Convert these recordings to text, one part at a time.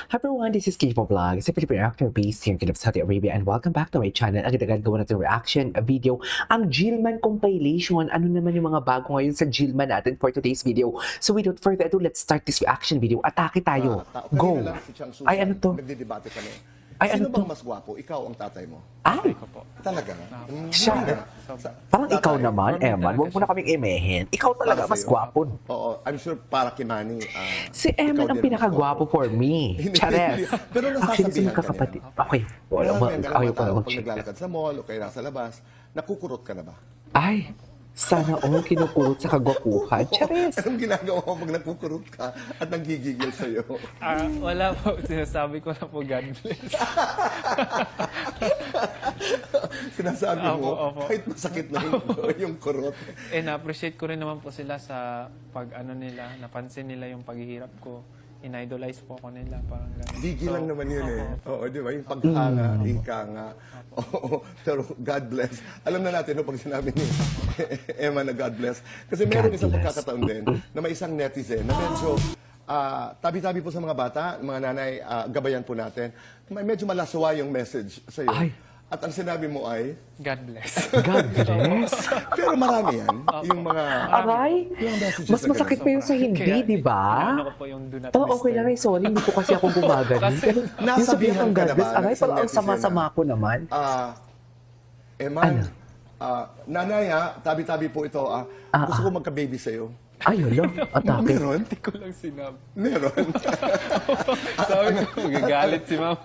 Hi everyone, this is Kipo Vlog, sa Filipino actor based here in Saudi Arabia, and welcome back to my channel. Ang dagdag gawa natin reaction video, ang Jillman compilation. Ano naman yung mga bago ngayon sa Jillman natin for today's video? So without further ado, let's start this reaction video. Atake tayo. Go! Kanina lang si Chang Susan, Ay, ano to? nagdidebate kami. Ay, Sino ano bang to? mas gwapo? Ikaw ang tatay mo? Ay! Talaga? Siya. Parang ikaw Tatay. naman, Eman. Huwag mo na kaming imehin. Ikaw talaga Para mas sa'yo. gwapo. Oo, I'm sure para kay Manny. Si Eman ikaw ang din pinakagwapo for me. Hindi, Chares. hindi. Pero Actually, sa nasasabihan magkakapatid. ka Okay. Wala Alam mo. mo yan, Ayaw ko na pag mag-check. naglalakad sa mall o kaya nasa labas, nakukurot ka na ba? Ay, sana all kinukurot sa kagwapuhan. Charis! Anong ginagawa mo pag nakukurot ka at nanggigigil sa'yo? Wala po. Sinasabi ko na po, God bless. Sinasabi mo, Opo. kahit masakit na yung kurot. Na-appreciate ko rin naman po sila sa pag-ano nila, napansin nila yung paghihirap ko. In-idolize po ako nila, parang gano'n. Gigi lang naman yun eh. Opo. Oo, di ba? Yung paghanga, ika nga. Oo, pero God bless. Alam na natin no, pag sinabi ni Emma na God bless. Kasi meron God isang bless. pagkakataon din na may isang netizen na medyo tabi-tabi po sa mga bata, mga nanay, gabayan po natin. Medyo malaswa yung message sa'yo. Ay. At ang sinabi mo ay, God bless. God bless! pero marami yan. Yung mga... Aray! yung messages Mas na masakit ganun. pa yun sa hindi, Kaya, di ba? Ano ko po yung do not Oo, okay lang eh. Sorry, hindi po kasi ako gumagano. Pero yung sabihin nasabihan ng ka God na bless, ba ng aray, isang parang ang netizen sama-sama ko naman. Eman, Ano? nanay tabi-tabi po ito. Gusto ko magka-baby sa'yo. Ay, hala, atake. Meron? Hindi ko lang sinabi. Meron. Sabi ko, magagalit si mama.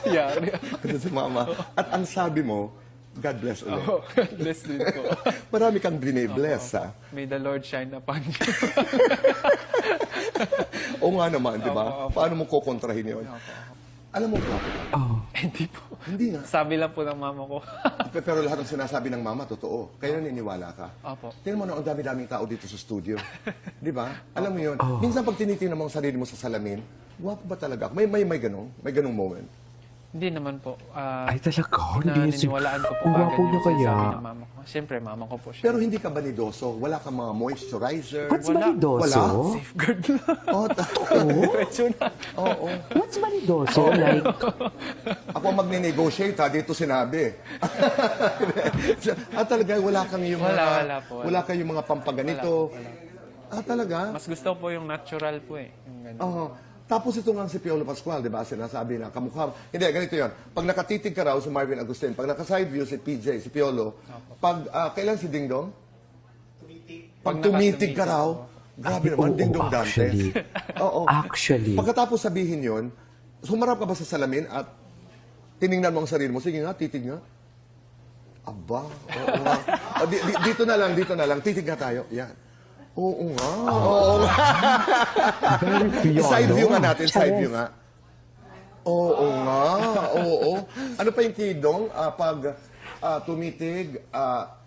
Yari. Ano si mama. At ang sabi mo, God bless ulit. Oh, God bless din po. Marami kang bless ha. May the Lord shine upon you. Oo nga naman, di ba? Opo. Paano mo kukontrahin yun? Alam mo, gwapo ka. Oh, Hindi po. Hindi nga. Sabi lang po ng mama ko. Pero lahat ng sinasabi ng mama, totoo. Kaya naniniwala ka. Opo. Tingnan mo na, ang dami-daming tao dito sa studio. Di ba? Alam mo yun. Minsan pag tinitingnan mo ang sarili mo sa salamin, gwapo ba talaga ako? May ganong moment. Hindi naman po. ay talaga, hindi yun. Naniniwalaan ko po Ang gwapo agad niya yung kaya. sinasabi ng mama ko. Siyempre, mama ko po siya. Pero hindi ka banidoso. Wala kang mga moisturizer. What's Wala. manidoso? Wala? Safeguard lang. Oh, Diretso na. Oo. What's manidoso? Like, Ako ang magne-negotiate ha, dito sinabi. Talaga, wala kang yung Wala po, wala. wala kang yung mga pampaganito. Talaga? Mas gusto ko po yung natural po eh. Yung ganun. Oo. Tapos ito nga si Piolo Pascual, di ba? Sinasabi na kamukha. Hindi, ganito yon. Pag nakatitig ka raw si Marvin Agustin, pag naka-side view si PJ, si Piolo, pag kailan si Ding Dong? Pag tumitig ka raw, grabe Ay, naman, oo, Ding Dong actually. Dantes. Oo. actually, Pagkatapos sabihin yon, sumarap ka ba sa salamin at tiningnan mo ang sarili mo? Sige nga, titig nga. Aba, oo nga. Dito na lang, titig nga tayo. Yan. Oo nga. Oo nga. very pure, Side view no? nga natin, side view Charis. nga. Oo nga, oo. Ano pa yung kidong? Pag tumitig,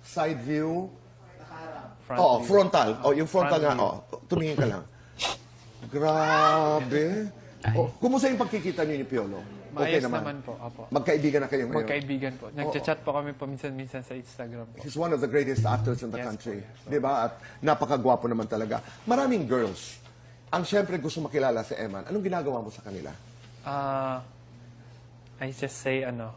side view. Front Oo, view. frontal. Yung frontal Front nga. view. Tumingin ka lang. Grabe. Kumusta yung pagkikita niyo ni Piolo? Maayos naman po. Opo. Magkaibigan na kayo ngayon? Magkaibigan po. Nagchat-chat po kami paminsan-minsan sa Instagram po. He's one of the greatest actors in the Yes, country. po. Di ba? At napakagwapo naman talaga. Maraming girls. Ang syempre gusto makilala si Eman. Anong ginagawa mo sa kanila? I just say, Ano?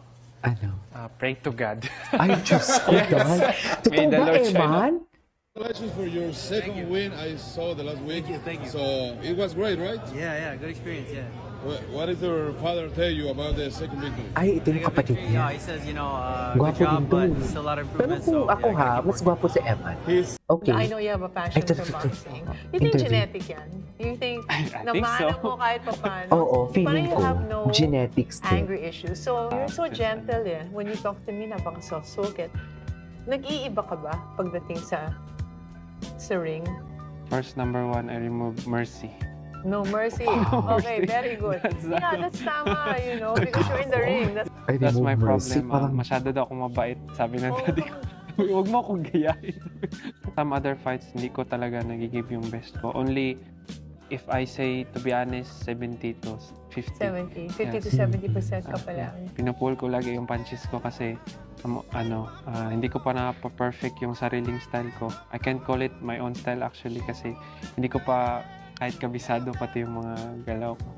pray to God. Ay, Diyos ko, dahil. Totoo May the ba, Lord shine Eman? Congratulations for your second win. I saw the last week. Thank you. So it was great, right? Yeah, good experience, yeah. What did your father tell you about the second victory? Ay, ito yung kapatid Yeah, niya. he says, good Gwapo job, din but to. still a lot of Pero improvement. kung ako yeah, ha, keep mas working. gwapo si Eman. Okay. I know you have a passion Ito, for ito, ito. boxing. You think Interview. genetic yan? You think I na think mahal so. mo kahit pa paano? Oo, feeling Parang you ko, have no genetics din. angry issues. So, you're so gentle eh. When you talk to me, napakasosukit. Nag-iiba ka ba pagdating sa ring? First, number one, I remove mercy. No mercy. Okay, very good. Yeah, that's tama, because you're in the ring. Ay, That's my remove mercy. problem. Parang, Masyado daw akong mabait, sabi ng daddy ko. Huwag mo akong gayahin. Some other fights, hindi ko talaga nagigive yung best ko. Only if I say, to be honest, 70 to 50. 50 to Yes. 70% ka pa Yeah. lang. Pinupull ko lagi yung punches ko kasi hindi ko pa na-perfect yung sariling style ko. I can't call it my own style actually kasi hindi ko pa kahit kabisado pati yung mga galaw ko.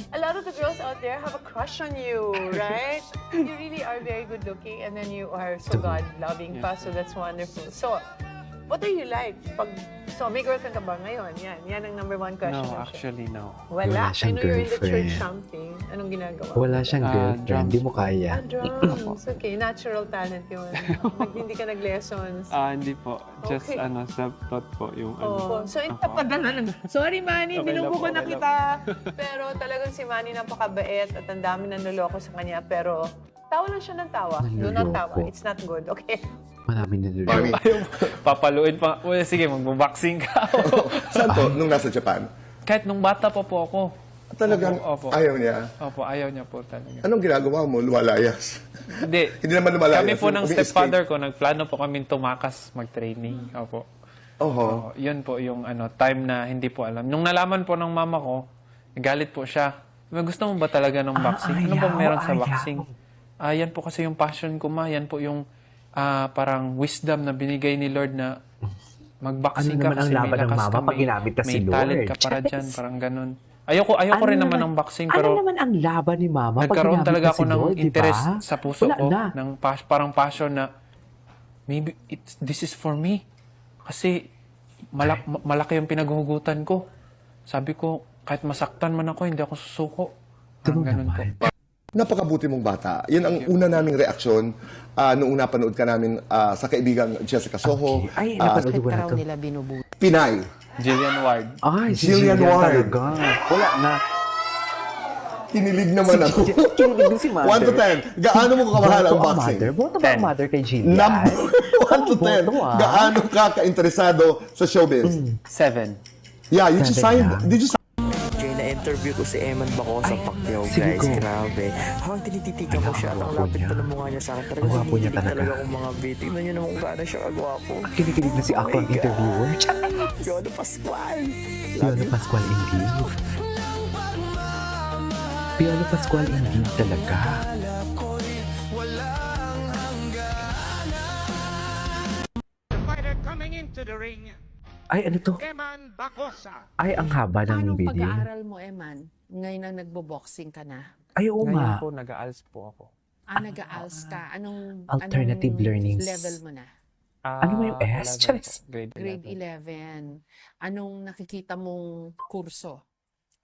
A lot of the girls out there have a crush on you, right? You really are very good looking and then you are so God-loving pa, so that's wonderful. So, what are you like? May girlfriend ka ba ngayon? Yan ang number one question. No, na siya. actually, no. I Wala siyang know you're in the church girlfriend. something. Anong ginagawa? Wala siyang girlfriend, drums. di mo kaya. Drums. Okay, natural talent yun. Hindi ka nag-lessons. Hindi po. Just Okay. self-taught po yung Oh, so padala na. Sorry, Manny, Okay lang niloko po, na okay kita. Pero talagang si Manny napakabait at ang dami nanloloko sa kanya. Pero tawa lang siya ng tawa. Do not tawa. Nanloloko. It's not good, okay? Marami na Mami, Papaluin pa. Well, sige, magbo-boxing ka. saan to? Nung nasa Japan? Kahit nung bata pa po ako. Talagang Opo. ayaw niya. Opo, ayaw niya po talaga. Anong ginagawa mo? Lumalayas. Hindi. Hindi naman lumalayas. Kami po ng Umi-escape. stepfather ko, nagplano po kami tumakas mag-training. Opo. Oho. Yun po yung time na hindi po alam. Nung nalaman po ng mama ko, galit po siya. Gusto mo ba talaga ng boxing? Ano bang meron sa boxing? Yan po kasi yung passion ko, ma. Yan po yung parang wisdom na binigay ni Lord na mag-boxing Ano ka naman ang kasi may laban ng lakas mama ka, pag ginamit na si may talent Lord? ka para Yes. dyan, parang ganun. Ayoko rin naman ng boxing, pero Ano naman ang laban ni Mama pag nagkaroon ginamit talaga na ako si ng Lord, di ba? interest sa puso Wala ko, na. ng parang passion na maybe this is for me. Kasi malaki yung pinaghuhugutan ko. Sabi ko, kahit masaktan man ako, hindi ako susuko. Parang True ganun po. naman. Napakabuti mong bata. Yun ang una naming reaksyon noong napanood ka namin sa kaibigang Jessica Soho. Ay, Bakit napanood ko ka na raw to. nila binubuti? Pinay. Jillian Ward. Ay, si Jillian Jillian Ward. talaga. Wala na. Kinilig naman ako. Kinilig din si Mother. 1 to 10. Gaano mo kamahal ang Boto boxing? Mother. Boto ba ang 10. Mother kay Jillian? Number 1 to 10. Boto, ah. Gaano ka ka-interesado sa showbiz? 7. Yeah, you just Seven signed. lang. Did you Jay, na-interview ko si Eman Baco sa Pacquiao, sige guys. ko. Grabe. Habang tinititigan ko siya, at ang gwapo lapit niya. pa ng mukha niya sa akin. Ang Talagang gwapo niya hinihilig talaga. talaga akong mga beat. Tingnan niyo naman kung gaano siya kagwapo. Kinikilig na si ako ang interviewer. Yodo Pascual. Piolo Pascual indeed. Piolo Pascual indeed talaga. Fighter coming into the ring, Ay, ano to? Eman Bacosa. Ay, ang haba ng Anong video. pag-aaral mo, Eman? Ngayon ang nagbo-boxing ka na. Ay, oo nga. Ngayon po, nag-aals po ako. Nag-aals ka. Alternative anong learnings. level mo na? Ano mo yung S? 11 Charis. po, Grade 11. Grade 11. Anong nakikita mong kurso?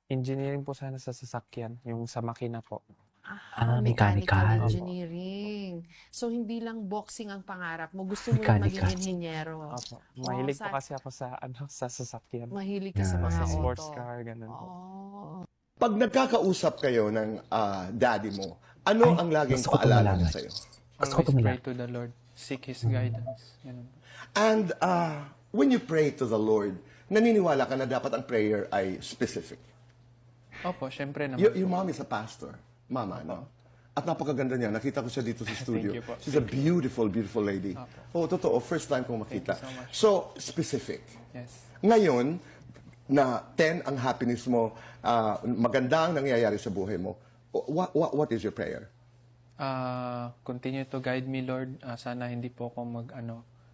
Engineering po sana sa sasakyan, yung sa makina po. Mechanical. engineering. So, hindi lang boxing ang pangarap mo. Gusto mo rin Mechanical. maging inhinyero. Opo. Mahilig po sa- kasi ako sa sasakyan. Mahilig ka sa Yeah. mga Sa auto. sports car, ganun po. Oh. Pag nagkakausap kayo ng daddy mo, ano Ay, ang laging gusto ko paalala malaman. niya sa'yo? Gusto ko Always tumala. pray to the Lord. Seek His guidance. Ganun po. And when you pray to the Lord, naniniwala ka na dapat ang prayer ay specific. Opo, syempre naman. Your mom is a pastor. Mama, no? At napakaganda niya. Nakita ko siya dito sa studio. you po. She's a beautiful, beautiful lady. Oh, totoo. First time kong makita. Thank you so much. So, specific. Yes. Ngayon, na 10 ang happiness mo, maganda ang nangyayari sa buhay mo, what is your prayer? Continue to guide me, Lord. Sana hindi po ako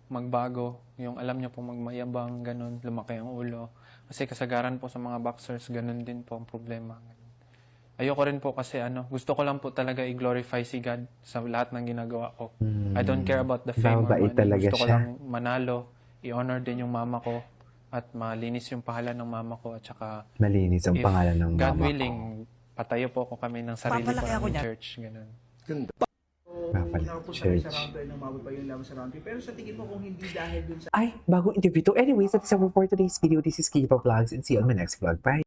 magbago. Yung alam niyo po, magmayabang, ganun, lumaki ang ulo. Kasi kasagaran po sa mga boxers, ganun din po ang problema. Ayoko rin po kasi gusto ko lang po talaga i-glorify si God sa lahat ng ginagawa ko. I don't care about the fame or Babait money. talaga Gusto ko siya. lang manalo, i-honor din yung mama ko, at malinis yung pangalan ng mama ko, at saka Malinis ang if pangalan ng God mama willing, patayo po ako kami ng sarili ko ng church. Ganun. Ganda. Church. Pero sa tingin mo kung hindi dahil dun sa Ay, bagong interview to. Anyways, that's all for today's video. This is Kiva Vlogs and see you on my next vlog. Bye!